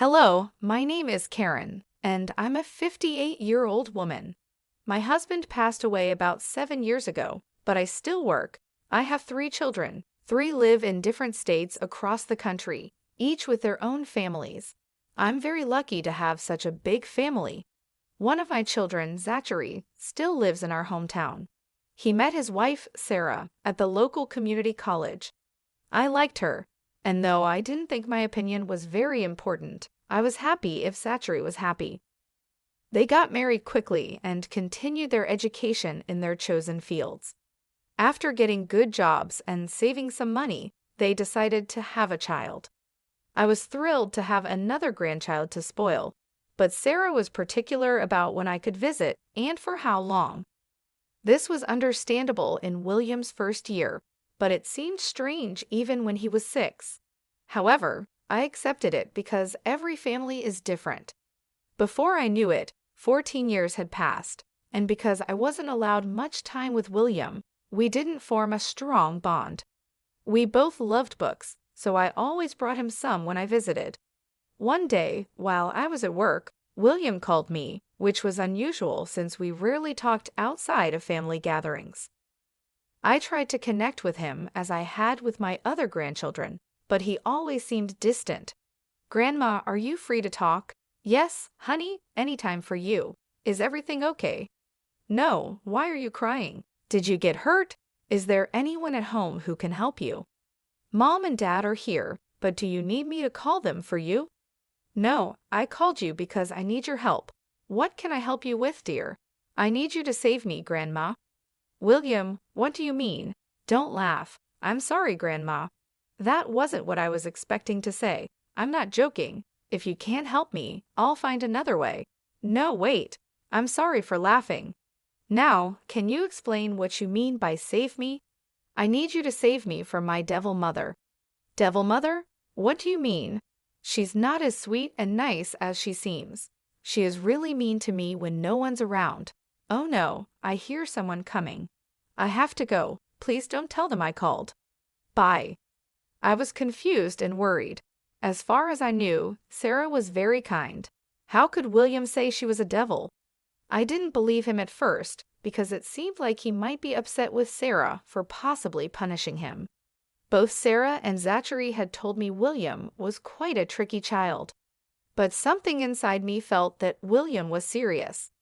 Hello, my name is Karen, and I'm a 58-year-old woman. My husband passed away about 7 years ago, but I still work. I have 3 children. 3 live in different states across the country, each with their own families. I'm very lucky to have such a big family. One of my children, Zachary, still lives in our hometown. He met his wife, Sarah, at the local community college. I liked her, and though I didn't think my opinion was very important, I was happy if Zachary was happy. They got married quickly and continued their education in their chosen fields. After getting good jobs and saving some money, they decided to have a child. I was thrilled to have another grandchild to spoil, but Sarah was particular about when I could visit and for how long. This was understandable in William's first year, but it seemed strange even when he was 6. However, I accepted it because every family is different. Before I knew it, 14 years had passed, and because I wasn't allowed much time with William, we didn't form a strong bond. We both loved books, so I always brought him some when I visited. One day, while I was at work, William called me, which was unusual since we rarely talked outside of family gatherings. I tried to connect with him as I had with my other grandchildren, but he always seemed distant. "Grandma, are you free to talk?" "Yes, honey, anytime for you." "Is everything okay?" "No, why are you crying? Did you get hurt? Is there anyone at home who can help you?" "Mom and Dad are here, but do you need me to call them for you?" "No, I called you because I need your help." "What can I help you with, dear?" "I need you to save me, Grandma." "William, what do you mean?" "Don't laugh. I'm sorry, Grandma." "That wasn't what I was expecting to say. I'm not joking. If you can't help me, I'll find another way." "No, wait. I'm sorry for laughing. Now, can you explain what you mean by save me?" "I need you to save me from my devil mother." "Devil mother? What do you mean?" "She's not as sweet and nice as she seems. She is really mean to me when no one's around." "Oh no, I hear someone coming. I have to go. Please don't tell them I called." "Bye." I was confused and worried. As far as I knew, Sarah was very kind. How could William say she was a devil? I didn't believe him at first because it seemed like he might be upset with Sarah for possibly punishing him. Both Sarah and Zachary had told me William was quite a tricky child. But something inside me felt that William was serious.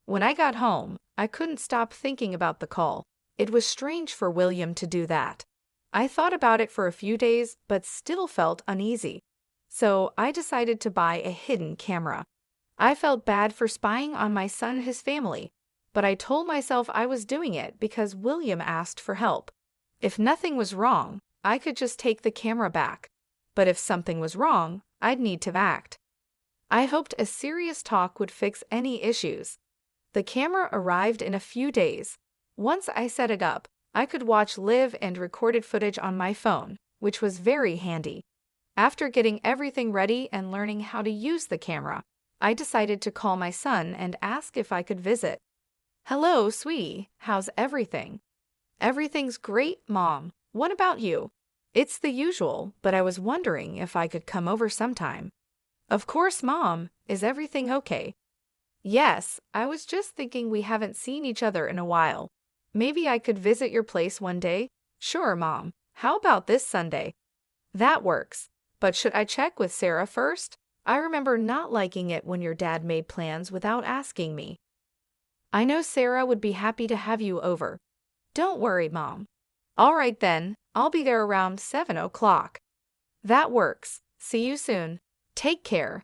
When I got home, I couldn't stop thinking about the call. It was strange for William to do that. I thought about it for a few days, but still felt uneasy. So I decided to buy a hidden camera. I felt bad for spying on my son and his family, but I told myself I was doing it because William asked for help. If nothing was wrong, I could just take the camera back. But if something was wrong, I'd need to act. I hoped a serious talk would fix any issues. The camera arrived in a few days. Once I set it up, I could watch live and recorded footage on my phone, which was very handy. After getting everything ready and learning how to use the camera, I decided to call my son and ask if I could visit. "Hello, sweetie. How's everything?" "Everything's great, Mom. What about you?" "It's the usual, but I was wondering if I could come over sometime." "Of course, Mom. Is everything okay?" "Yes, I was just thinking we haven't seen each other in a while. Maybe I could visit your place one day?" "Sure, Mom. How about this Sunday?" "That works. But should I check with Sarah first? I remember not liking it when your dad made plans without asking me." "I know Sarah would be happy to have you over." "Don't worry, Mom." "All right then, I'll be there around 7 o'clock." "That works. See you soon. Take care."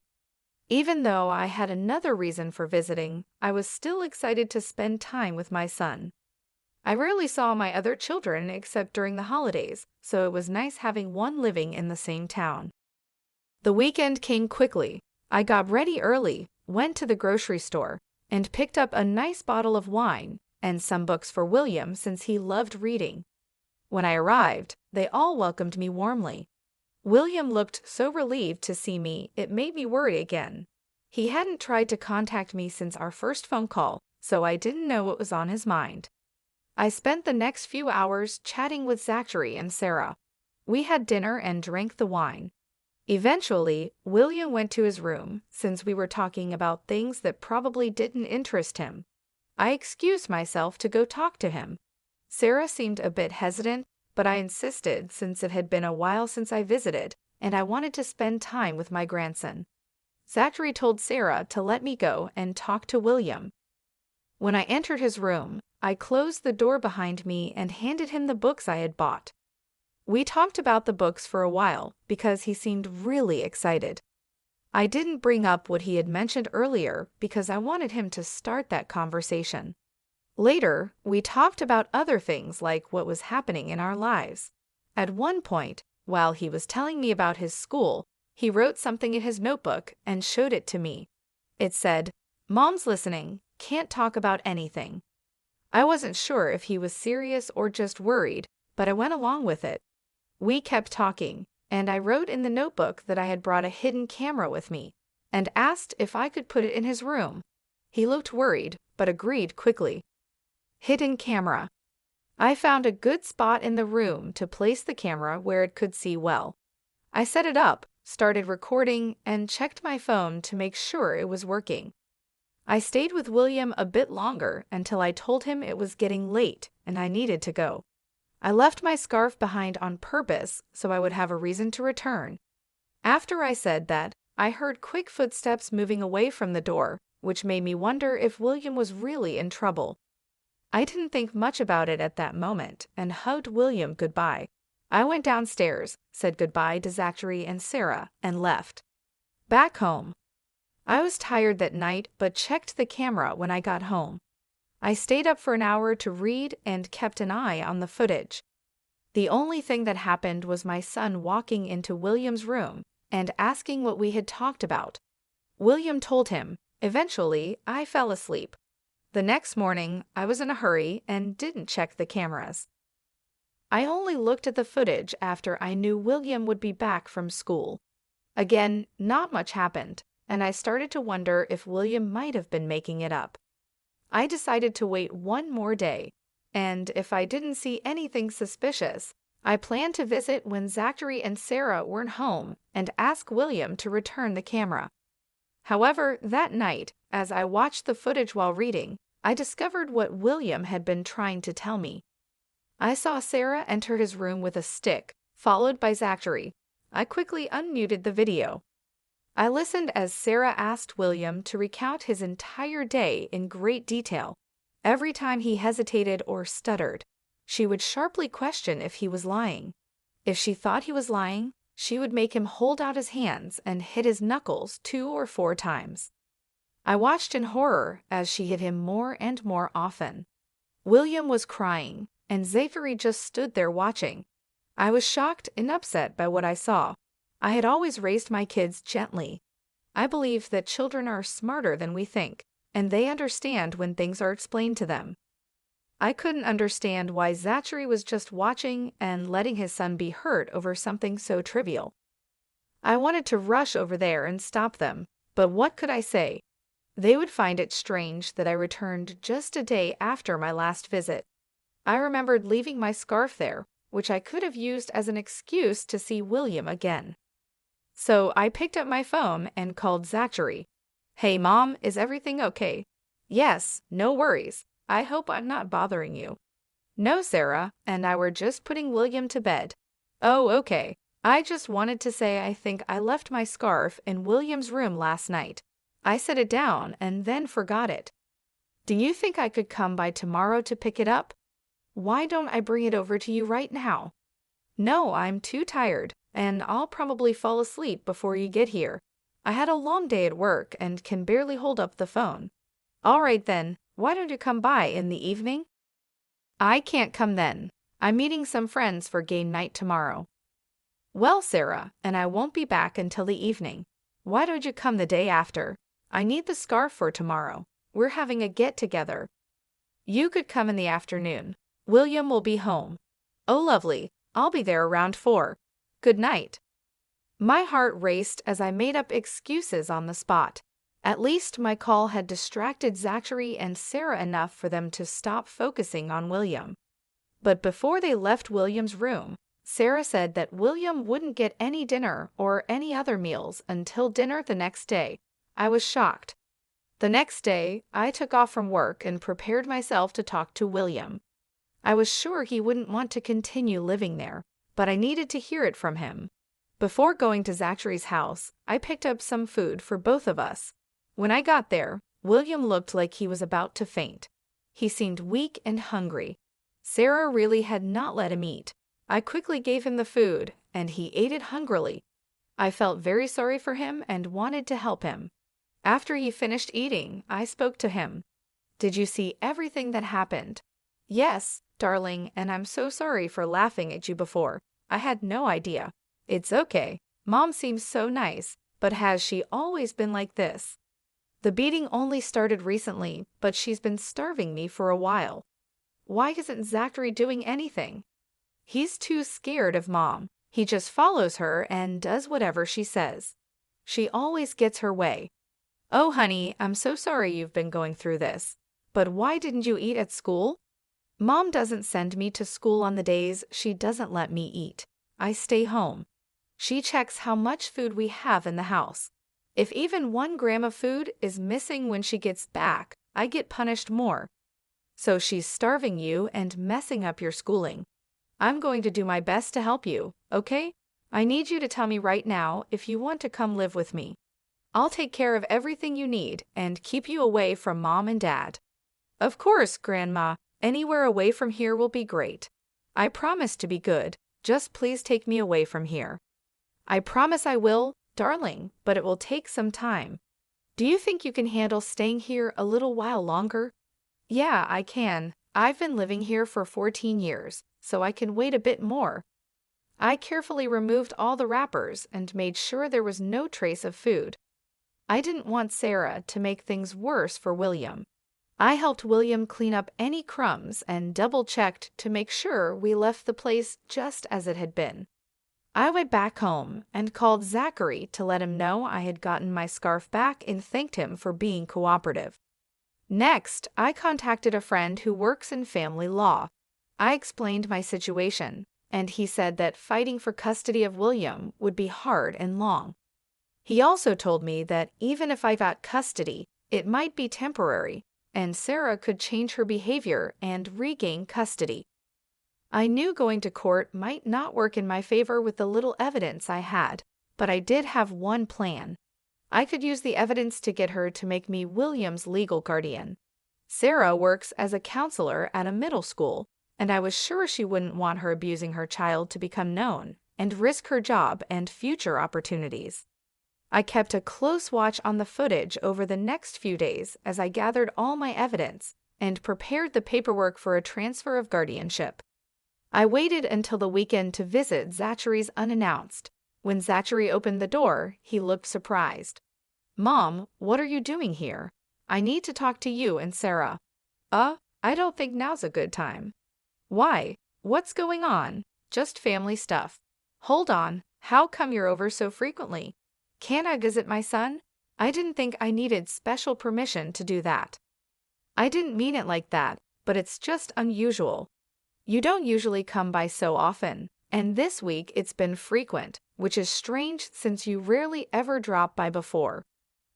Even though I had another reason for visiting, I was still excited to spend time with my son. I rarely saw my other children except during the holidays, so it was nice having one living in the same town. The weekend came quickly. I got ready early, went to the grocery store, and picked up a nice bottle of wine and some books for William since he loved reading. When I arrived, they all welcomed me warmly. William looked so relieved to see me, it made me worry again. He hadn't tried to contact me since our first phone call, so I didn't know what was on his mind. I spent the next few hours chatting with Zachary and Sarah. We had dinner and drank the wine. Eventually, William went to his room since we were talking about things that probably didn't interest him. I excused myself to go talk to him. Sarah seemed a bit hesitant, but I insisted since it had been a while since I visited, and I wanted to spend time with my grandson. Zachary told Sarah to let me go and talk to William. When I entered his room, I closed the door behind me and handed him the books I had bought. We talked about the books for a while because he seemed really excited. I didn't bring up what he had mentioned earlier because I wanted him to start that conversation. Later, we talked about other things like what was happening in our lives. At one point, while he was telling me about his school, he wrote something in his notebook and showed it to me. It said, "Mom's listening, can't talk about anything." I wasn't sure if he was serious or just worried, but I went along with it. We kept talking, and I wrote in the notebook that I had brought a hidden camera with me and asked if I could put it in his room. He looked worried, but agreed quickly. Hidden camera. I found a good spot in the room to place the camera where it could see well. I set it up, started recording, and checked my phone to make sure it was working. I stayed with William a bit longer until I told him it was getting late and I needed to go. I left my scarf behind on purpose so I would have a reason to return. After I said that, I heard quick footsteps moving away from the door, which made me wonder if William was really in trouble. I didn't think much about it at that moment and hugged William goodbye. I went downstairs, said goodbye to Zachary and Sarah, and left. Back home. I was tired that night but checked the camera when I got home. I stayed up for an hour to read and kept an eye on the footage. The only thing that happened was my son walking into William's room and asking what we had talked about. William told him. Eventually, I fell asleep. The next morning, I was in a hurry and didn't check the cameras. I only looked at the footage after I knew William would be back from school. Again, not much happened, and I started to wonder if William might have been making it up. I decided to wait one more day, and if I didn't see anything suspicious, I planned to visit when Zachary and Sarah weren't home and ask William to return the camera. However, that night, as I watched the footage while reading, I discovered what William had been trying to tell me. I saw Sarah enter his room with a stick, followed by Zachary. I quickly unmuted the video. I listened as Sarah asked William to recount his entire day in great detail. Every time he hesitated or stuttered, she would sharply question if he was lying. If she thought he was lying, she would make him hold out his hands and hit his knuckles 2 or 4 times. I watched in horror as she hit him more and more often. William was crying, and Zachary just stood there watching. I was shocked and upset by what I saw. I had always raised my kids gently. I believe that children are smarter than we think, and they understand when things are explained to them. I couldn't understand why Zachary was just watching and letting his son be hurt over something so trivial. I wanted to rush over there and stop them, but what could I say? They would find it strange that I returned just a day after my last visit. I remembered leaving my scarf there, which I could have used as an excuse to see William again. So I picked up my phone and called Zachary. "Hey, Mom, is everything okay?" "Yes, no worries. I hope I'm not bothering you." "No, Sarah and I were just putting William to bed." "Oh, okay. I just wanted to say I think I left my scarf in William's room last night. I set it down and then forgot it. Do you think I could come by tomorrow to pick it up?" "Why don't I bring it over to you right now?" "No, I'm too tired, and I'll probably fall asleep before you get here. I had a long day at work and can barely hold up the phone." "All right then, why don't you come by in the evening?" "I can't come then. I'm meeting some friends for game night tomorrow." "Well, Sarah, and I won't be back until the evening. Why don't you come the day after? I need the scarf for tomorrow. We're having a get-together." "You could come in the afternoon. William will be home." "Oh, lovely. I'll be there around 4. Good night." My heart raced as I made up excuses on the spot. At least my call had distracted Zachary and Sarah enough for them to stop focusing on William. But before they left William's room, Sarah said that William wouldn't get any dinner or any other meals until dinner the next day. I was shocked. The next day, I took off from work and prepared myself to talk to William. I was sure he wouldn't want to continue living there, but I needed to hear it from him. Before going to Zachary's house, I picked up some food for both of us. When I got there, William looked like he was about to faint. He seemed weak and hungry. Sarah really had not let him eat. I quickly gave him the food, and he ate it hungrily. I felt very sorry for him and wanted to help him. After he finished eating, I spoke to him. "Did you see everything that happened?" "Yes, darling, and I'm so sorry for laughing at you before. I had no idea." "It's okay. Mom seems so nice, but has she always been like this?" "The beating only started recently, but she's been starving me for a while." "Why isn't Zachary doing anything?" "He's too scared of Mom. He just follows her and does whatever she says. She always gets her way." "Oh, honey, I'm so sorry you've been going through this. But why didn't you eat at school?" "Mom doesn't send me to school on the days she doesn't let me eat. I stay home. She checks how much food we have in the house. If even 1 gram of food is missing when she gets back, I get punished more. So she's starving you and messing up your schooling. I'm going to do my best to help you, okay? I need you to tell me right now if you want to come live with me. I'll take care of everything you need and keep you away from Mom and Dad." "Of course, Grandma. Anywhere away from here will be great. I promise to be good. Just please take me away from here." "I promise I will, darling, but it will take some time. Do you think you can handle staying here a little while longer?" "Yeah, I can. I've been living here for 14 years, so I can wait a bit more." I carefully removed all the wrappers and made sure there was no trace of food. I didn't want Sarah to make things worse for William. I helped William clean up any crumbs and double-checked to make sure we left the place just as it had been. I went back home and called Zachary to let him know I had gotten my scarf back and thanked him for being cooperative. Next, I contacted a friend who works in family law. I explained my situation, and he said that fighting for custody of William would be hard and long. He also told me that even if I got custody, it might be temporary, and Sarah could change her behavior and regain custody. I knew going to court might not work in my favor with the little evidence I had, but I did have one plan. I could use the evidence to get her to make me William's legal guardian. Sarah works as a counselor at a middle school, and I was sure she wouldn't want her abusing her child to become known and risk her job and future opportunities. I kept a close watch on the footage over the next few days as I gathered all my evidence and prepared the paperwork for a transfer of guardianship. I waited until the weekend to visit Zachary's unannounced. When Zachary opened the door, he looked surprised. "Mom, what are you doing here? I need to talk to you and Sarah." I don't think now's a good time." "Why? What's going on?" "Just family stuff." "Hold on, how come you're over so frequently? Can I visit my son? I didn't think I needed special permission to do that." "I didn't mean it like that, but it's just unusual. You don't usually come by so often, and this week it's been frequent, which is strange since you rarely ever drop by before."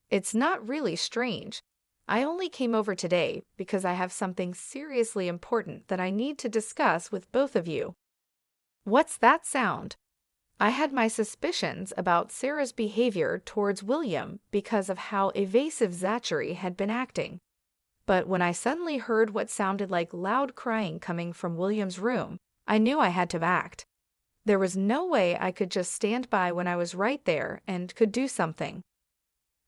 "It's not really strange. I only came over today because I have something seriously important that I need to discuss with both of you." "What's that sound?" I had my suspicions about Sarah's behavior towards William because of how evasive Zachary had been acting. But when I suddenly heard what sounded like loud crying coming from William's room, I knew I had to act. There was no way I could just stand by when I was right there and could do something.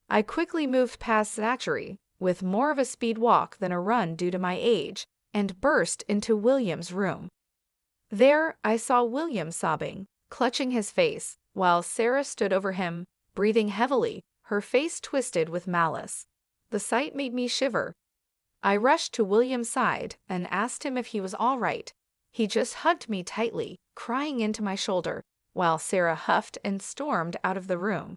I quickly moved past Zachary, with more of a speed walk than a run due to my age, and burst into William's room. There, I saw William sobbing, clutching his face, while Sarah stood over him, breathing heavily, her face twisted with malice. The sight made me shiver. I rushed to William's side and asked him if he was all right. He just hugged me tightly, crying into my shoulder, while Sarah huffed and stormed out of the room.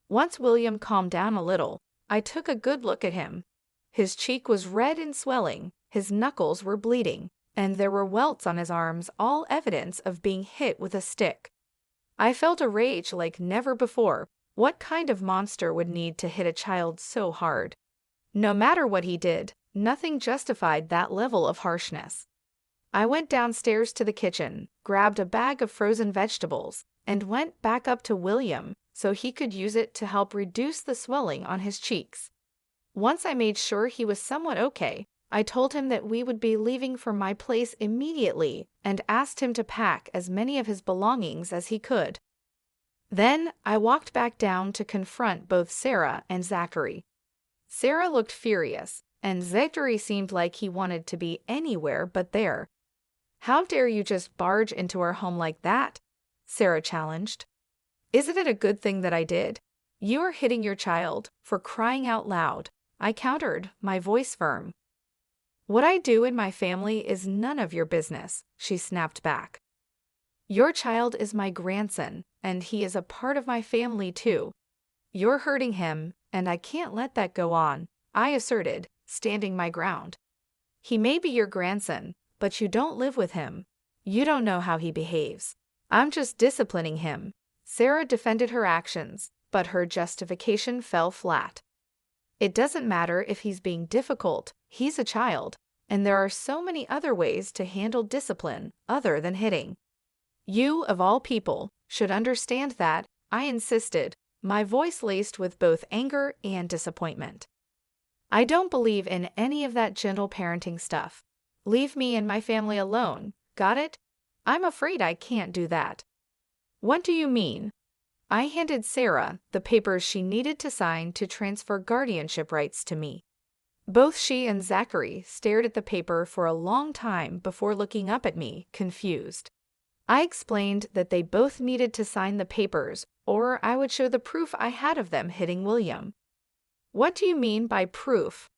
Once William calmed down a little, I took a good look at him. His cheek was red and swelling, his knuckles were bleeding, and there were welts on his arms, all evidence of being hit with a stick. I felt a rage like never before. What kind of monster would need to hit a child so hard? No matter what he did, nothing justified that level of harshness. I went downstairs to the kitchen, grabbed a bag of frozen vegetables, and went back up to William so he could use it to help reduce the swelling on his cheeks. Once I made sure he was somewhat okay, I told him that we would be leaving for my place immediately and asked him to pack as many of his belongings as he could. Then I walked back down to confront both Sarah and Zachary. Sarah looked furious, and Zachary seemed like he wanted to be anywhere but there. "How dare you just barge into our home like that?" Sarah challenged. "Isn't it a good thing that I did? You are hitting your child, for crying out loud," I countered, my voice firm. "What I do in my family is none of your business," she snapped back. "Your child is my grandson, and he is a part of my family too. You're hurting him, and I can't let that go on," I asserted, standing my ground. "He may be your grandson, but you don't live with him. You don't know how he behaves. I'm just disciplining him." Sarah defended her actions, but her justification fell flat. "It doesn't matter if he's being difficult, he's a child, and there are so many other ways to handle discipline other than hitting. You, of all people, should understand that," I insisted, my voice laced with both anger and disappointment. "I don't believe in any of that gentle parenting stuff. Leave me and my family alone, got it? I'm afraid I can't do that." "What do you mean?" I handed Sarah the papers she needed to sign to transfer guardianship rights to me. Both she and Zachary stared at the paper for a long time before looking up at me, confused. I explained that they both needed to sign the papers, or I would show the proof I had of them hitting William. "What do you mean by proof?"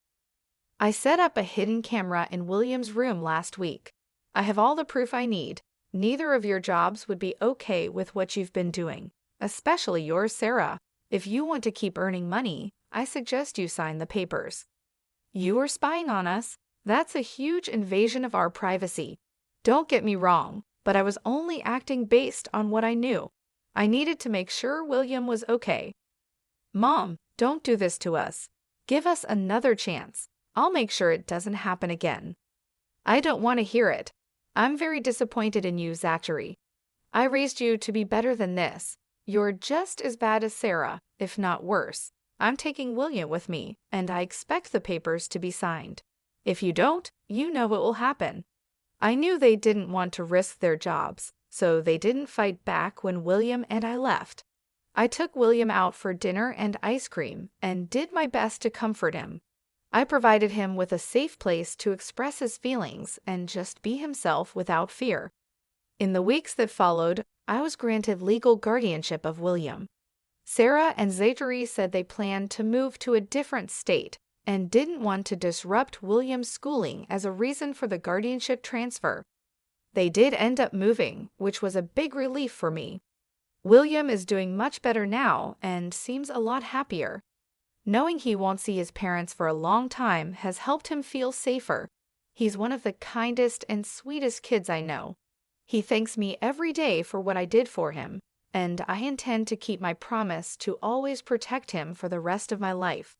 "I set up a hidden camera in William's room last week. I have all the proof I need. Neither of your jobs would be okay with what you've been doing, especially yours, Sarah. If you want to keep earning money, I suggest you sign the papers." "You were spying on us. That's a huge invasion of our privacy. Don't get me wrong, but I was only acting based on what I knew. I needed to make sure William was okay." "Mom, don't do this to us. Give us another chance. I'll make sure it doesn't happen again." "I don't want to hear it. I'm very disappointed in you, Zachary. I raised you to be better than this. You're just as bad as Sarah, if not worse. I'm taking William with me, and I expect the papers to be signed. If you don't, you know what will happen." I knew they didn't want to risk their jobs, so they didn't fight back when William and I left. I took William out for dinner and ice cream and did my best to comfort him. I provided him with a safe place to express his feelings and just be himself without fear. In the weeks that followed, I was granted legal guardianship of William. Sarah and Zachary said they planned to move to a different state and didn't want to disrupt William's schooling as a reason for the guardianship transfer. They did end up moving, which was a big relief for me. William is doing much better now and seems a lot happier. Knowing he won't see his parents for a long time has helped him feel safer. He's one of the kindest and sweetest kids I know. He thanks me every day for what I did for him, and I intend to keep my promise to always protect him for the rest of my life.